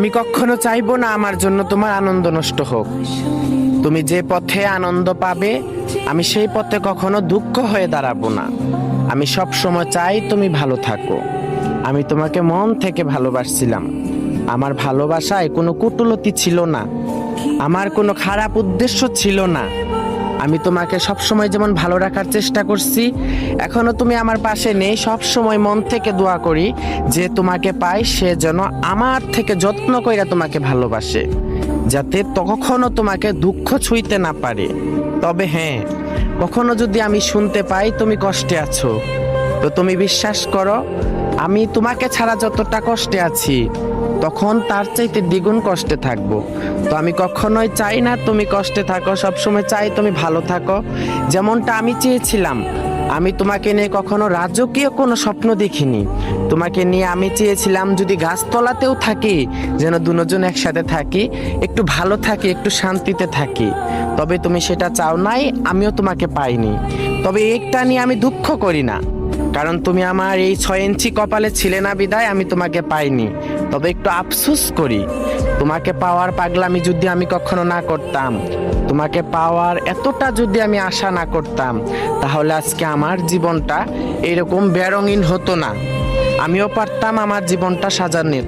আমি কখনো চাইবো না আমার জন্য তোমার আনন্দ নষ্ট হোক। তুমি যে পথে আনন্দ পাবে আমি সেই পথে কখনো দুঃখ হয়ে দাঁড়াবো না। আমি সব সময় চাই তুমি ভালো থাকো। আমি তোমাকে মন থেকে ভালোবাসছিলাম। আমার ভালোবাসায় কোনো কুটুলতি ছিল না, আমার কোনো খারাপ উদ্দেশ্য ছিল না। আমি তোমাকে সব সময় যেমন ভালো রাখার চেষ্টা করছি, এখনো তুমি আমার পাশে নেই। সব সময় মন থেকে দোয়া করি যে তোমাকে পাই সে যেন আমার থেকে যত্ন কইরা তোমাকে ভালোবাসে, যাতে কখনো তোমাকে দুঃখ ছুঁইতে না পারে। তবে হ্যাঁ, কখনো যদি আমি শুনতে পাই তুমি কষ্টে আছো, তো তুমি বিশ্বাস করো আমি তোমাকে ছাড়া যতটা কষ্টে আছি তখন তার চাইতে দ্বিগুণ কষ্টে থাকবো। তো আমি কখনোই চাই না তুমি কষ্টে থাকো, সবসময় চাই তুমি ভালো থাকো, যেমনটা আমি চেয়েছিলাম। আমি তোমাকে নিয়ে কখনো রাজকীয় কোনো স্বপ্ন দেখিনি। তোমাকে নিয়ে আমি চেয়েছিলাম যদি গাছতলাতেও থাকি যেন দুজন একসাথে থাকি, একটু ভালো থাকি, একটু শান্তিতে থাকি। তবে তুমি সেটা চাও নাই, আমিও তোমাকে পাইনি। তবে একটা নিয়ে আমি দুঃখ করি না, কারণ তুমি আমার এই 6 ইঞ্চি কপালে ছিলে না বিদায় আমি তোমাকে পাইনি। তবে একটু আফসোস করি, তোমাকে পাওয়ার পাগলামি যদি আমি কখনো না করতাম, তোমাকে পাওয়ার এতটা যদি আমি আশা না করতাম, তাহলে আজকে আমার জীবনটা এরকম বেরঙিন হতো না। আমিও পারতাম আমার জীবনটা সাজাতে।